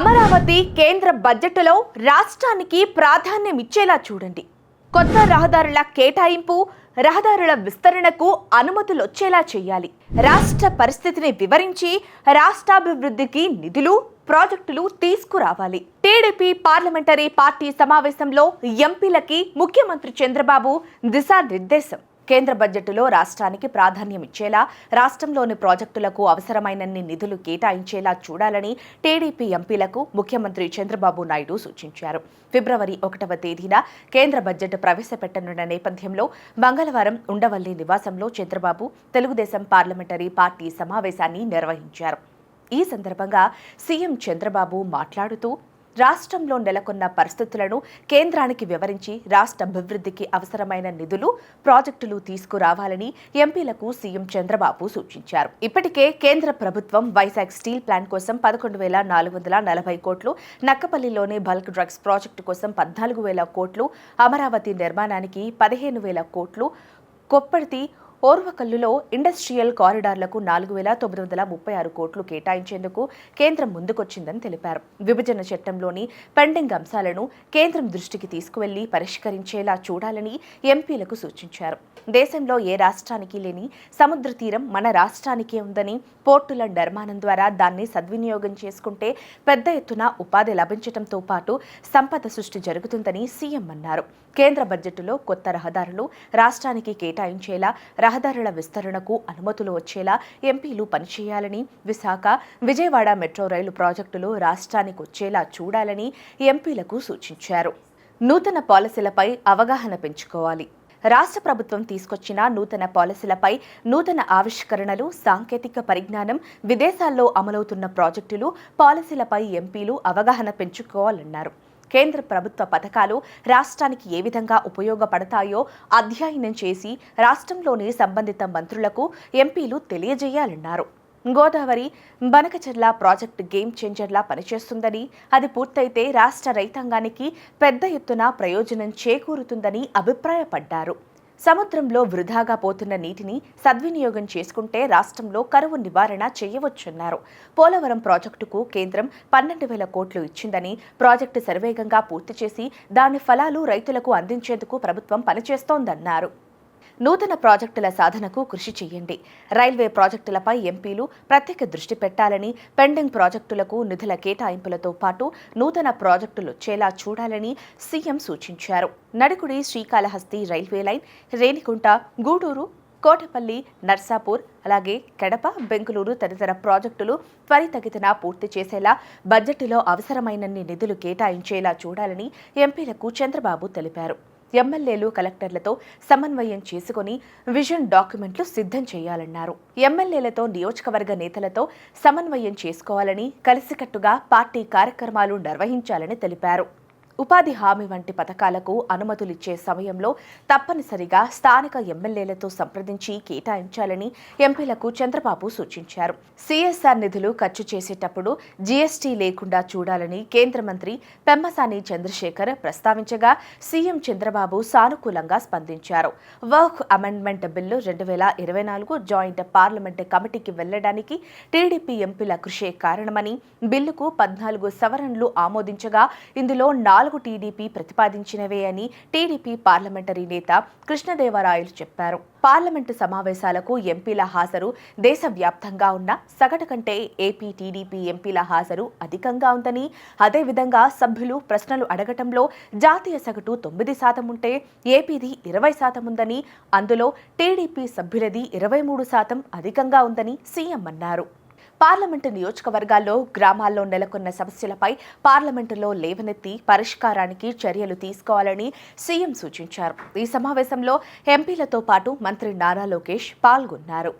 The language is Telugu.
అమరావతి కేంద్ర బడ్జెట్లో రాష్ట్రానికి ప్రాధాన్యం ఇచ్చేలా చూడండి. కొత్త రహదారుల కేటాయింపు, రహదారుల విస్తరణకు అనుమతులు వచ్చేలా చేయాలి. రాష్ట్ర పరిస్థితిని వివరించి రాష్ట్రాభివృద్ధికి నిధులు, ప్రాజెక్టులు తీసుకురావాలి. టీడీపీ పార్లమెంటరీ పార్టీ సమావేశంలో ఎంపీలకి ముఖ్యమంత్రి చంద్రబాబు దిశానిర్దేశం. కేంద్ర బడ్జెట్లో రాష్ట్రానికి ప్రాధాన్యం ఇచ్చేలా, రాష్ట్రంలోని ప్రాజెక్టులకు అవసరమైనన్ని నిధులు కేటాయించేలా చూడాలని టీడీపీ ఎంపీలకు ముఖ్యమంత్రి చంద్రబాబు నాయుడు సూచించారు. ఫిబ్రవరి 1వ తేదీన కేంద్ర బడ్జెట్ ప్రవేశపెట్టనున్న నేపథ్యంలో మంగళవారం ఉండవల్లి నివాసంలో చంద్రబాబు తెలుగుదేశం పార్లమెంటరీ పార్టీ సమావేశాన్ని నిర్వహించారు. ఈ సందర్భంగా సీఎం చంద్రబాబు మాట్లాడుతూ, రాష్ట్రంలో నెలకొన్న పరిస్థితులను కేంద్రానికి వివరించి రాష్ట్ర అభివృద్ధికి అవసరమైన నిధులు, ప్రాజెక్టులు తీసుకురావాలని ఎంపీలకు సీఎం చంద్రబాబు సూచించారు. ఇప్పటికే కేంద్ర ప్రభుత్వం వైజాగ్ స్టీల్ ప్లాంట్ కోసం 11,440 కోట్లు, నక్కపల్లిలోని బల్క్ డ్రగ్స్ ప్రాజెక్టు కోసం 14,000 కోట్లు, అమరావతి నిర్మాణానికి 15,000 కోట్లు, కొప్పర్తి ఓర్వకల్లులో ఇండస్ట్రియల్ కారిడార్లకు 4,936 కోట్లు కేటాయించేందుకు కేంద్రం ముందుకొచ్చిందని తెలిపారు. విభజన చట్టంలోని పెండింగ్ అంశాలను కేంద్రం దృష్టికి తీసుకువెళ్లి పరిష్కరించేలా చూడాలని ఎంపీలకు సూచించారు. దేశంలో ఏ రాష్ట్రానికి లేని సముద్ర తీరం మన రాష్ట్రానికే ఉందని, పోర్టుల నిర్మాణం ద్వారా దాన్ని సద్వినియోగం చేసుకుంటే పెద్ద ఎత్తున ఉపాధి లభించడంతో పాటు సంపద సృష్టి జరుగుతుందని సీఎం అన్నారు. కేంద్ర బడ్జెట్లో కొత్త రహదారులు రాష్ట్రానికి కేటాయించేలా, రహదారుల విస్తరణకు అనుమతులు వచ్చేలా ఎంపీలు పనిచేయాలని, విశాఖ, విజయవాడ మెట్రో రైలు ప్రాజెక్టులు రాష్ట్రానికి వచ్చేలా చూడాలని ఎంపీలకు సూచించారు. నూతన పాలసీలపై అవగాహన పెంచుకోవాలి. రాష్ట్ర ప్రభుత్వం తీసుకొచ్చిన నూతన పాలసీలపై నూతన ఆవిష్కరణలు, సాంకేతిక పరిజ్ఞానం, విదేశాల్లో అమలవుతున్న ప్రాజెక్టులు, పాలసీలపై ఎంపీలు అవగాహన పెంచుకోవాలన్నారు. కేంద్ర ప్రభుత్వ పథకాలు రాష్ట్రానికి ఏ విధంగా ఉపయోగపడతాయో అధ్యయనం చేసి రాష్ట్రంలోని సంబంధిత మంత్రులకు ఎంపీలు తెలియజేయాలన్నారు. గోదావరి బనకచెర్ల ప్రాజెక్టు గేమ్ చేంజర్లా పనిచేస్తుందని, అది పూర్తయితే రాష్ట్ర రైతాంగానికి పెద్ద ఎత్తున ప్రయోజనం చేకూరుతుందని అభిప్రాయపడ్డారు. సముద్రంలో వృధాగా పోతున్న నీటిని సద్వినియోగం చేసుకుంటే రాష్ట్రంలో కరువు నివారణ చేయవచ్చన్నారు. పోలవరం ప్రాజెక్టుకు కేంద్రం 12,000 కోట్లు ఇచ్చిందని, ప్రాజెక్టు శరవేగంగా పూర్తి చేసి దాని ఫలాలు రైతులకు అందించేందుకు ప్రభుత్వం పనిచేస్తోందన్నారు. నూతన ప్రాజెక్టుల సాధనకు కృషి చేయండి. రైల్వే ప్రాజెక్టులపై ఎంపీలు ప్రత్యేక దృష్టి పెట్టాలని, పెండింగ్ ప్రాజెక్టులకు నిధుల కేటాయింపులతో పాటు నూతన ప్రాజెక్టులు వచ్చేలా చూడాలని సీఎం సూచించారు. నడికుడి శ్రీకాళహస్తి రైల్వే లైన్, రేణిగుంట, గూడూరు, కోటపల్లి, నర్సాపూర్, అలాగే కడప, బెంగళూరు తదితర ప్రాజెక్టులు త్వరితగతిన పూర్తి చేసేలా బడ్జెట్లో అవసరమైనన్ని నిధులు కేటాయించేలా చూడాలని ఎంపీలకు చంద్రబాబు తెలిపారు. ఎమ్మెల్యేలు, కలెక్టర్లతో సమన్వయం చేసుకుని విజన్ డాక్యుమెంట్లు సిద్ధం చేయాలన్నారు. ఎమ్మెల్యేలతో, నియోజకవర్గ నేతలతో సమన్వయం చేసుకోవాలని, కలిసికట్టుగా పార్టీ కార్యక్రమాలు నిర్వహించాలని తెలిపారు. ఉపాధి హామీ వంటి పథకాలకు అనుమతులిచ్చే సమయంలో తప్పనిసరిగా స్థానిక ఎమ్మెల్యేలతో సంప్రదించి కేటాయించాలని ఎంపీలకు చంద్రబాబు సూచించారు. సీఎస్ఆర్ నిధులు ఖర్చు చేసేటప్పుడు జీఎస్టీ లేకుండా చూడాలని కేంద్ర మంత్రి పెమ్మసాని చంద్రశేఖర్ ప్రస్తావించగా సీఎం చంద్రబాబు సానుకూలంగా స్పందించారు. Work amendment bill 2024 joint parliament కమిటీకి వెళ్లడానికి టీడీపీ ఎంపీల కృషే కారణమని, బిల్లుకు 14 సవరణలు ఆమోదించగా ఇందులో 4 టీడీపీ ప్రతిపాదించినవే అని టీడీపీ పార్లమెంటరీ నేత కృష్ణదేవరాయలు చెప్పారు. పార్లమెంటు సమావేశాలకు ఎంపీల హాజరు దేశవ్యాప్తంగా ఉన్న సగటు కంటే ఏపీ టీడీపీ ఎంపీల హాజరు అధికంగా ఉందని, అదేవిధంగా సభ్యులు ప్రశ్నలు అడగటంలో జాతీయ సగటు 9% ఉంటే ఏపీది 20% ఉందని, అందులో టీడీపీ సభ్యులది 23% అధికంగా ఉందని సీఎం అన్నారు. పార్లమెంటు నియోజకవర్గాల్లో, గ్రామాల్లో నెలకొన్న సమస్యలపై పార్లమెంటులో లేవనెత్తి పరిష్కారానికి చర్యలు తీసుకోవాలని సీఎం సూచించారు. ఈ సమావేశంలో ఎంపీలతో పాటు మంత్రి నారా లోకేష్ పాల్గొన్నారు.